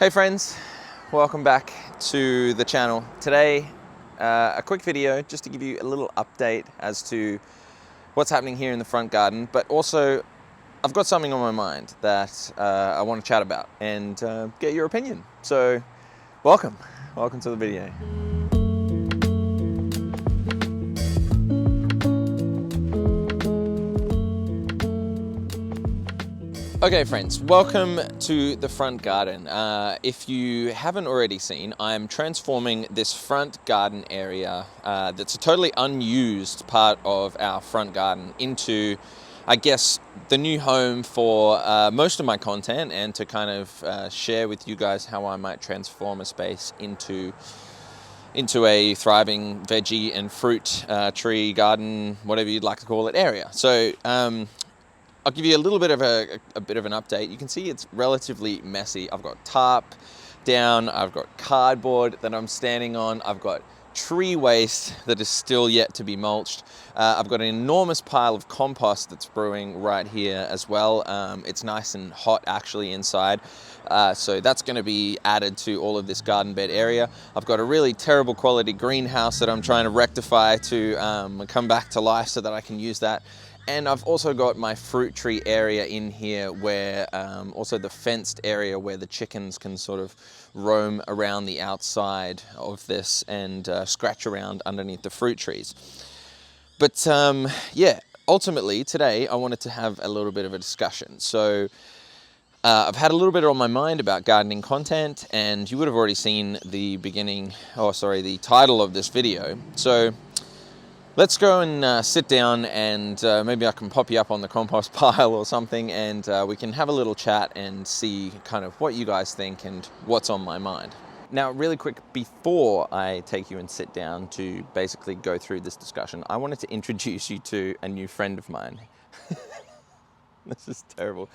Hey friends, welcome back to the channel. Today, a quick video just to give you a little update as to what's happening here in the front garden, but also I've got something on my mind that I want to chat about and get your opinion. So welcome to the video. Okay friends, welcome to the front garden. If you haven't already seen, I'm transforming this front garden area that's a totally unused part of our front garden into, I guess, the new home for most of my content, and to kind of share with you guys how I might transform a space into a thriving veggie and fruit tree garden, whatever you'd like to call it, area. So I'll give you a little bit of a bit of an update. You can see it's relatively messy. I've got tarp down, I've got cardboard that I'm standing on, I've got tree waste that is still yet to be mulched. I've got an enormous pile of compost that's brewing right here as well. It's nice and hot actually inside. So that's going to be added to all of this garden bed area. I've got a really terrible quality greenhouse that I'm trying to rectify to come back to life so that I can use that. And I've also got my fruit tree area in here, where also the fenced area where the chickens can sort of roam around the outside of this and scratch around underneath the fruit trees. But yeah, ultimately today I wanted to have a little bit of a discussion. So I've had a little bit on my mind about gardening content, and you would have already seen the the title of this video. So let's go and sit down, and maybe I can pop you up on the compost pile or something, and we can have a little chat and see kind of what you guys think and what's on my mind. Now, really quick, before I take you and sit down to basically go through this discussion, I wanted to introduce you to a new friend of mine. This is terrible.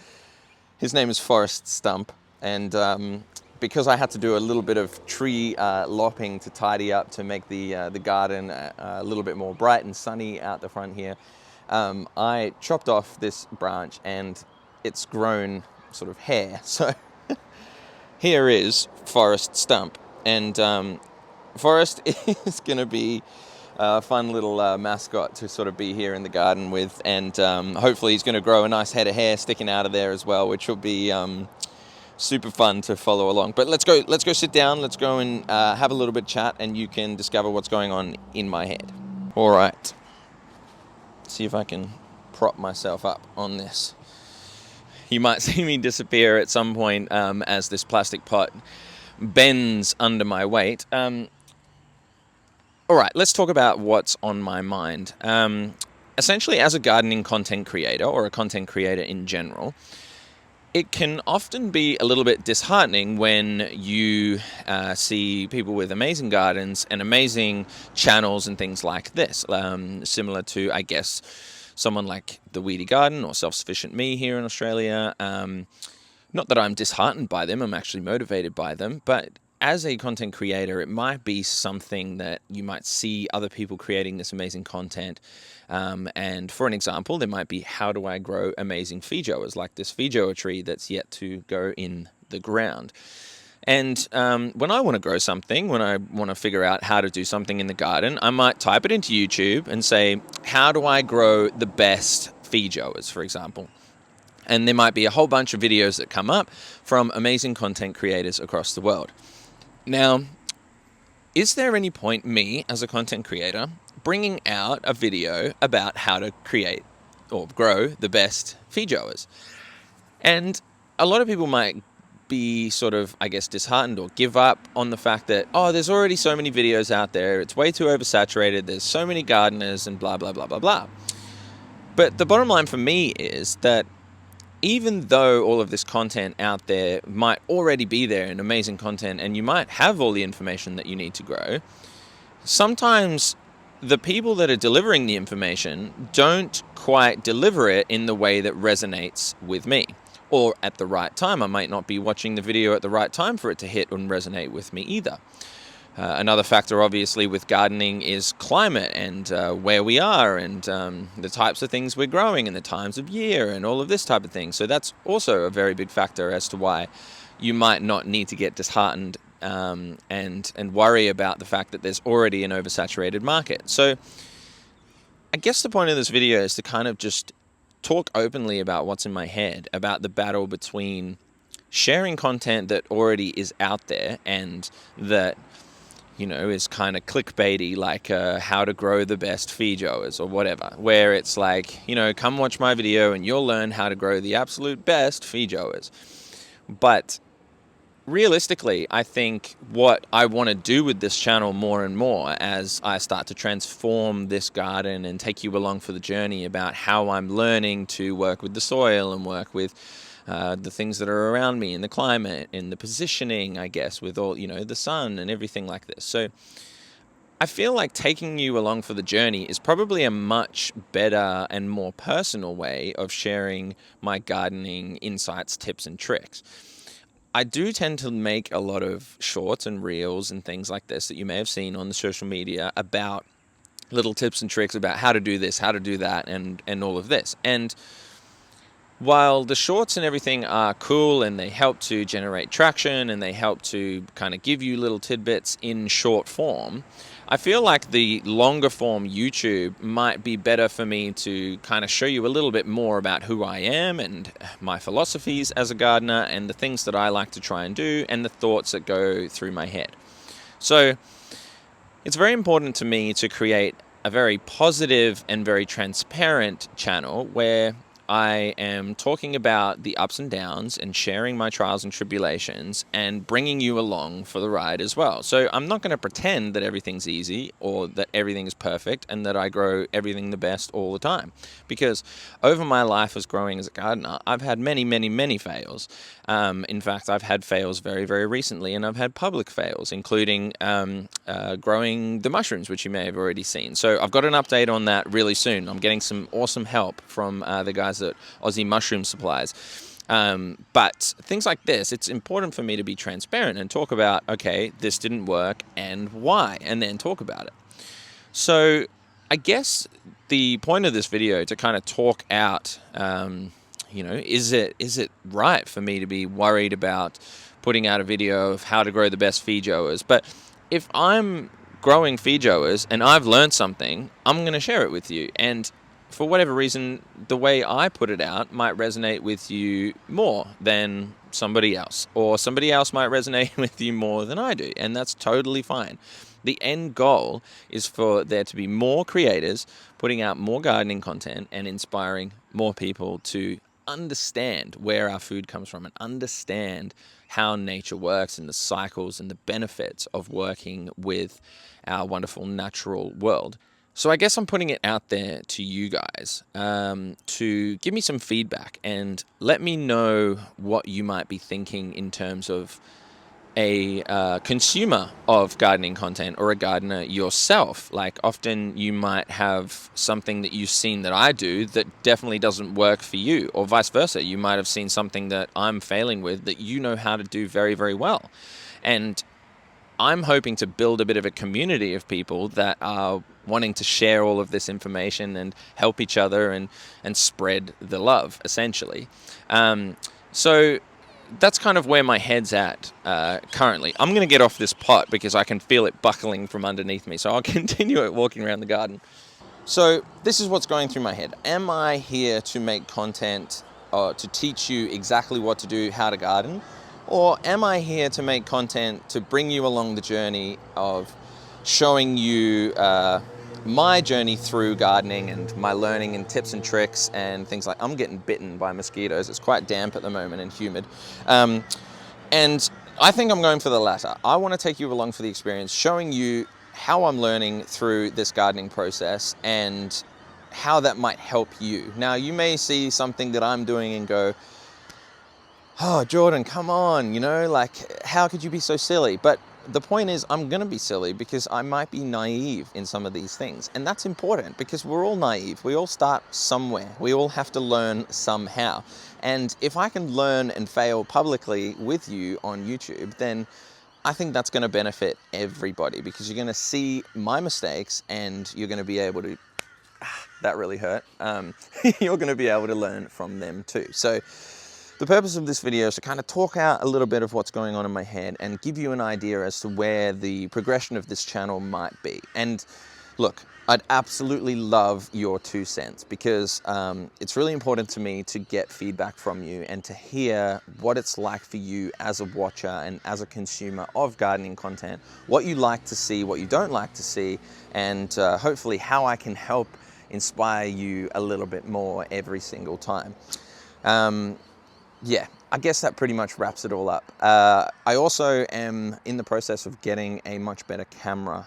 His name is Forrest Stump, and because I had to do a little bit of tree lopping to tidy up to make the garden a little bit more bright and sunny out the front here, I chopped off this branch and it's grown sort of hair. So here is Forrest Stump, and Forrest is going to be a fun little mascot to sort of be here in the garden with, and hopefully he's going to grow a nice head of hair sticking out of there as well, which will be super fun to follow along. But let's go sit down, let's go and have a little bit of chat, and you can discover what's going on in my head. All right, see if I can prop myself up on this. You might see me disappear at some point as this plastic pot bends under my weight. All right, let's talk about what's on my mind. Essentially, as a gardening content creator, or a content creator in general, it can often be a little bit disheartening when you see people with amazing gardens and amazing channels and things like this, similar to, I guess, someone like The Weedy Garden or Self-Sufficient Me here in Australia. Not that I'm disheartened by them, I'm actually motivated by them, but as a content creator, it might be something that you might see other people creating this amazing content. And for an example, there might be, how do I grow amazing feijoas, like this feijoa tree that's yet to go in the ground. And when I want to grow something, when I want to figure out how to do something in the garden, I might type it into YouTube and say, how do I grow the best feijoas, for example? And there might be a whole bunch of videos that come up from amazing content creators across the world. Now, is there any point me, as a content creator, bringing out a video about how to create or grow the best feijoas? And a lot of people might be sort of, I guess, disheartened or give up on the fact that, oh, there's already so many videos out there, it's way too oversaturated, there's so many gardeners and blah, blah, blah, blah, blah. But the bottom line for me is that even though all of this content out there might already be there in amazing content, and you might have all the information that you need to grow, sometimes the people that are delivering the information don't quite deliver it in the way that resonates with me. Or at the right time. I might not be watching the video at the right time for it to hit and resonate with me either. Another factor, obviously, with gardening is climate and where we are, and the types of things we're growing and the times of year and all of this type of thing. So that's also a very big factor as to why you might not need to get disheartened and worry about the fact that there's already an oversaturated market. So I guess the point of this video is to kind of just talk openly about what's in my head, about the battle between sharing content that already is out there and that, you know, is kind of clickbaity, like how to grow the best feijoas or whatever, where it's like, you know, come watch my video and you'll learn how to grow the absolute best feijoas. But realistically, I think what I want to do with this channel more and more as I start to transform this garden and take you along for the journey about how I'm learning to work with the soil and work with the things that are around me in the climate, in the positioning, I guess, with all, you know, the sun and everything like this. So I feel like taking you along for the journey is probably a much better and more personal way of sharing my gardening insights, tips, and tricks. I do tend to make a lot of shorts and reels and things like this that you may have seen on the social media about little tips and tricks about how to do this, how to do that, and all of this. And while the shorts and everything are cool and they help to generate traction and they help to kind of give you little tidbits in short form, I feel like the longer form YouTube might be better for me to kind of show you a little bit more about who I am and my philosophies as a gardener and the things that I like to try and do and the thoughts that go through my head. So it's very important to me to create a very positive and very transparent channel where I am talking about the ups and downs and sharing my trials and tribulations and bringing you along for the ride as well. So I'm not going to pretend that everything's easy or that everything is perfect and that I grow everything the best all the time. Because over my life as growing as a gardener, I've had many, many, many fails. In fact, I've had fails very, very recently, and I've had public fails, including growing the mushrooms, which you may have already seen. So I've got an update on that really soon. I'm getting some awesome help from the guys at Aussie Mushroom Supplies. But things like this, it's important for me to be transparent and talk about, okay, this didn't work and why, and then talk about it. So I guess the point of this video to kind of talk out, you know, is it right for me to be worried about putting out a video of how to grow the best feijoas? But if I'm growing feijoas and I've learned something, I'm going to share it with you. And for whatever reason, the way I put it out might resonate with you more than somebody else, or somebody else might resonate with you more than I do, and that's totally fine. The end goal is for there to be more creators putting out more gardening content and inspiring more people to understand where our food comes from and understand how nature works and the cycles and the benefits of working with our wonderful natural world. So I guess I'm putting it out there to you guys to give me some feedback and let me know what you might be thinking in terms of a consumer of gardening content or a gardener yourself. Like often you might have something that you've seen that I do that definitely doesn't work for you, or vice versa. You might have seen something that I'm failing with that you know how to do very, very well. And I'm hoping to build a bit of a community of people that are wanting to share all of this information and help each other and spread the love, essentially. So that's kind of where my head's at currently. I'm going to get off this pot because I can feel it buckling from underneath me. So I'll continue it walking around the garden. So this is what's going through my head. Am I here to make content to teach you exactly what to do, how to garden? Or am I here to make content to bring you along the journey of showing you my journey through gardening and my learning and tips and tricks and things like, I'm getting bitten by mosquitoes. It's quite damp at the moment and humid. And I think I'm going for the latter. I want to take you along for the experience, showing you how I'm learning through this gardening process and how that might help you. Now, you may see something that I'm doing and go, oh, Jordan, come on, you know, like, how could you be so silly? But the point is, I'm going to be silly because I might be naive in some of these things. And that's important because we're all naive. We all start somewhere. We all have to learn somehow. And if I can learn and fail publicly with you on YouTube, then I think that's going to benefit everybody because you're going to see my mistakes and you're going to be able to, that really hurt. You're going to be able to learn from them too. So The purpose of this video is to kind of talk out a little bit of what's going on in my head and give you an idea as to where the progression of this channel might be. And look, I'd absolutely love your 2 cents because it's really important to me to get feedback from you and to hear what it's like for you as a watcher and as a consumer of gardening content, what you like to see, what you don't like to see, and hopefully how I can help inspire you a little bit more every single time. Yeah, I guess that pretty much wraps it all up. I also am in the process of getting a much better camera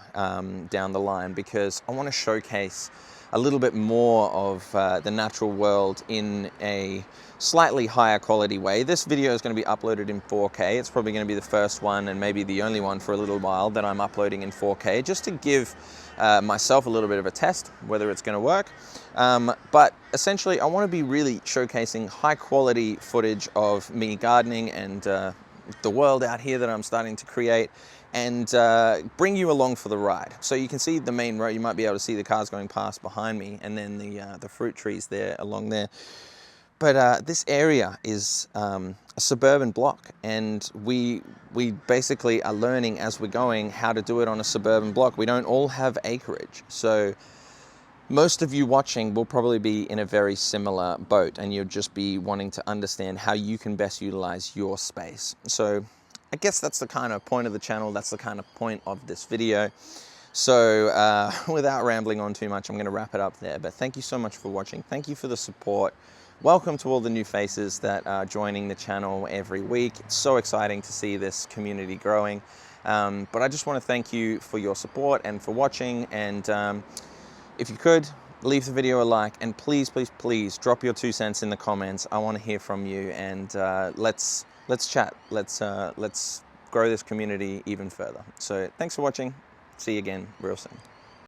down the line because I want to showcase a little bit more of the natural world in a slightly higher quality way. This video is going to be uploaded in 4K. It's probably going to be the first one and maybe the only one for a little while that I'm uploading in 4K, just to give myself a little bit of a test whether it's going to work. But essentially I want to be really showcasing high quality footage of me gardening and the world out here that I'm starting to create, and bring you along for the ride. So you can see the main road, you might be able to see the cars going past behind me, and then the fruit trees there along there. But this area is a suburban block, and we basically are learning as we're going how to do it on a suburban block. We don't all have acreage, so most of you watching will probably be in a very similar boat, and you'll just be wanting to understand how you can best utilize your space. So I guess that's the kind of point of the channel, that's the kind of point of this video. So without rambling on too much, I'm going to wrap it up there. But thank you so much for watching. Thank you for the support. Welcome to all the new faces that are joining the channel every week. It's so exciting to see this community growing. But I just want to thank you for your support and for watching. And if you could, leave the video a like, and please, please, please drop your 2 cents in the comments. I want to hear from you, and let's chat. Let's grow this community even further. So thanks for watching. See you again real soon.